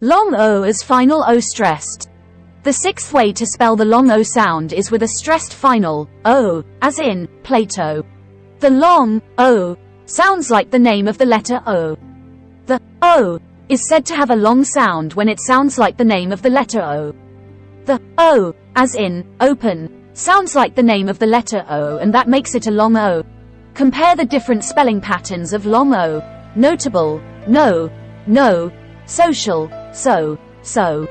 Long O as final O stressed. The sixth way to spell the long O sound is with a stressed final O, as in Plato. The long O sounds like the name of the letter O. The O is said to have a long sound when it sounds like the name of the letter O. The O, as in open, sounds like the name of the letter O, and that makes it a long O. Compare the different spelling patterns of long O. Notable, no, no, social, so, so.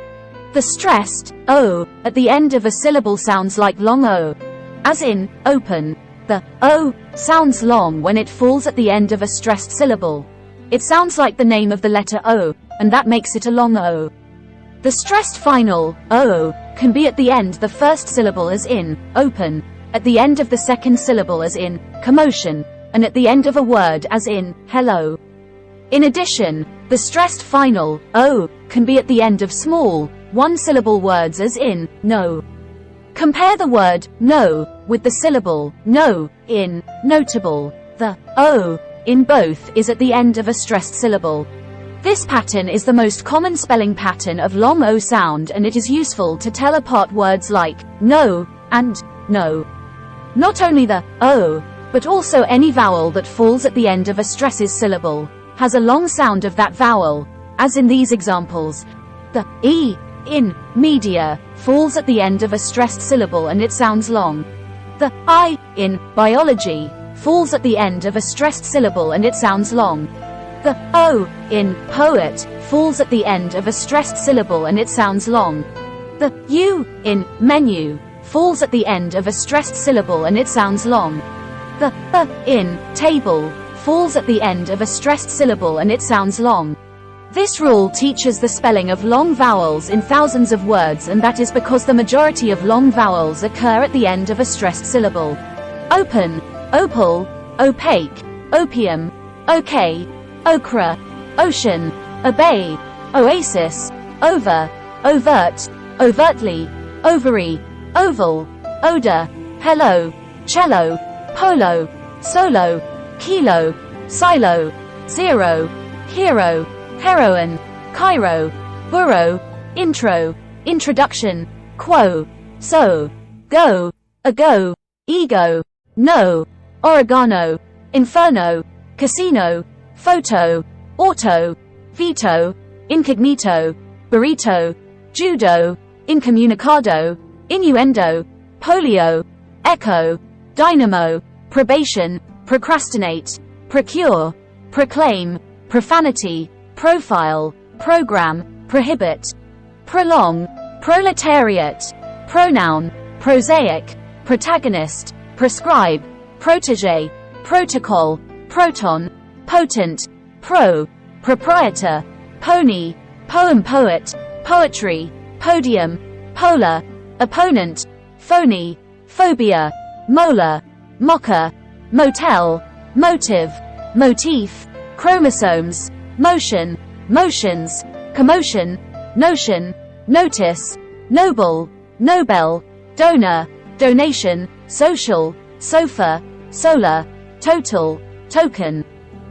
The stressed O at the end of a syllable sounds like long O, as in open. The O sounds long when it falls at the end of a stressed syllable. It sounds like the name of the letter O, and that makes it a long O. The stressed final O can be at the end the first syllable as in open, at the end of the second syllable as in commotion, and at the end of a word as in hello. In addition, the stressed final O can be at the end of small, one-syllable words as in no. Compare the word no with the syllable no in notable. The O in both is at the end of a stressed syllable. This pattern is the most common spelling pattern of long O sound, and it is useful to tell apart words like no and no. Not only the O, but also any vowel that falls at the end of a stresses syllable has a long sound of that vowel, as in these examples. The E in media falls at the end of a stressed syllable and it sounds long. The I in biology falls at the end of a stressed syllable and it sounds long. The O in poet falls at the end of a stressed syllable and it sounds long. The U in menu falls at the end of a stressed syllable and it sounds long. The in table falls at the end of a stressed syllable and it sounds long. This rule teaches the spelling of long vowels in thousands of words, and that is because the majority of long vowels occur at the end of a stressed syllable. Open, opal, opaque, opium, okay, okra, ocean, obey, oasis, over, overt, overtly, ovary, oval, odor, hello, cello, polo, solo, kilo, silo, zero, hero, heroine, Cairo, burrow, intro, introduction, quo, so, go, ago, ego, no, oregano, inferno, casino, photo, auto, veto, incognito, burrito, judo, incommunicado, innuendo, polio, echo, dynamo, probation, procrastinate, procure, proclaim, profanity, profile, program, prohibit, prolong, proletariat, pronoun, prosaic, protagonist, prescribe, protege, protocol, proton, potent, proprietor, pony, poem, poet, poetry, podium, polar, opponent, phony, phobia, molar, mocker, motel, motive, motif, chromosomes, motion, motions, commotion, notion, notice, noble, nobel, donor, donation, social, sofa, solar, total, token.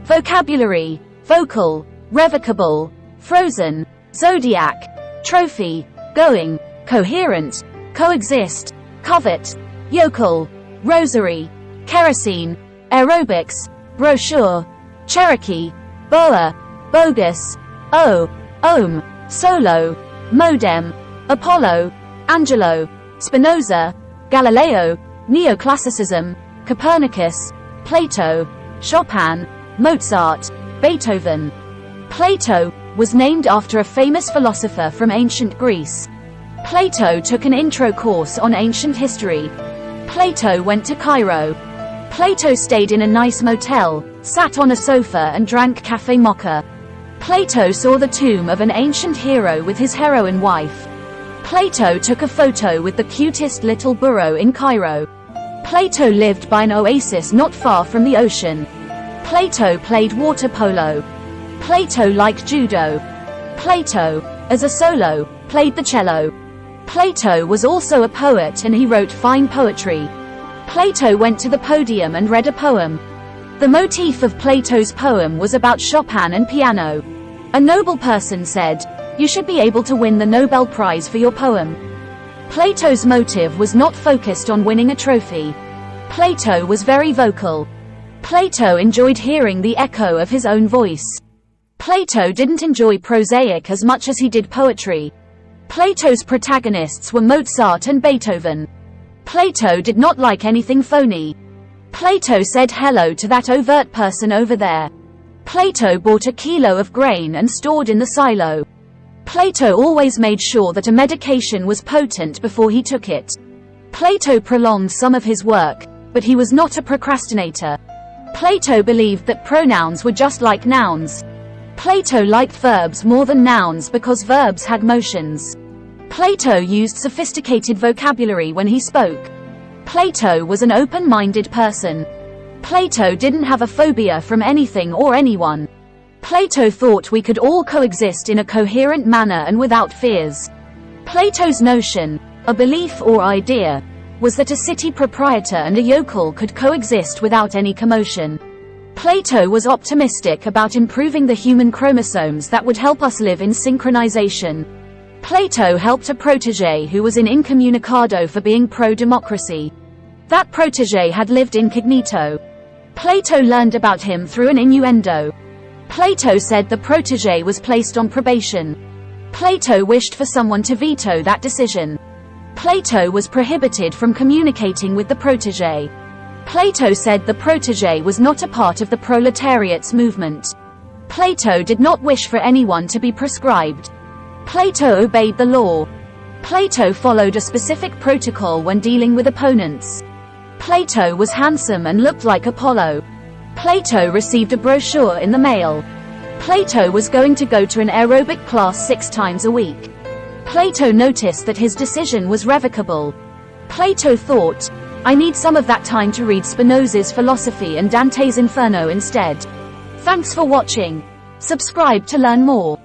Vocabulary: vocal, revocable, frozen, zodiac, trophy, going, coherent, coexist, covet, yokel, rosary, kerosene, aerobics, brochure, Cherokee, boa, bogus, ohm, solo, modem, Apollo, Angelo, Spinoza, Galileo, Neoclassicism, Copernicus, Plato, Chopin, Mozart, Beethoven. Plato was named after a famous philosopher from ancient Greece. Plato took an intro course on ancient history. Plato went to Cairo. Plato stayed in a nice motel, sat on a sofa and drank cafe mocha. Plato saw the tomb of an ancient hero with his heroine wife. Plato took a photo with the cutest little burro in Cairo. Plato lived by an oasis not far from the ocean. Plato played water polo. Plato liked judo. Plato, as a solo, played the cello. Plato was also a poet and he wrote fine poetry. Plato went to the podium and read a poem. The motif of Plato's poem was about Chopin and piano. A noble person said, You should be able to win the Nobel Prize for your poem. Plato's motive was not focused on winning a trophy. Plato was very vocal. Plato enjoyed hearing the echo of his own voice. Plato didn't enjoy prosaic as much as he did poetry. Plato's protagonists were Mozart and Beethoven. Plato did not like anything phony. Plato said hello to that overt person over there. Plato bought a kilo of grain and stored in the silo. Plato always made sure that a medication was potent before he took it. Plato prolonged some of his work, but he was not a procrastinator. Plato believed that pronouns were just like nouns. Plato liked verbs more than nouns because verbs had motions. Plato used sophisticated vocabulary when he spoke. Plato was an open-minded person. Plato didn't have a phobia from anything or anyone. Plato thought we could all coexist in a coherent manner and without fears. Plato's notion, a belief or idea, was that a city proprietor and a yokel could coexist without any commotion. Plato was optimistic about improving the human chromosomes that would help us live in synchronization. Plato helped a protege who was incommunicado for being pro-democracy. That protege had lived incognito. Plato learned about him through an innuendo. Plato said the protege was placed on probation. Plato wished for someone to veto that decision. Plato was prohibited from communicating with the protege. Plato said the protege was not a part of the proletariat's movement. Plato did not wish for anyone to be proscribed. Plato obeyed the law. Plato followed a specific protocol when dealing with opponents. Plato was handsome and looked like Apollo. Plato received a brochure in the mail. Plato was going to go to an aerobic class 6 times a week. Plato noticed that his decision was revocable. Plato thought, I need some of that time to read Spinoza's philosophy and Dante's Inferno instead. Thanks for watching. Subscribe to learn more.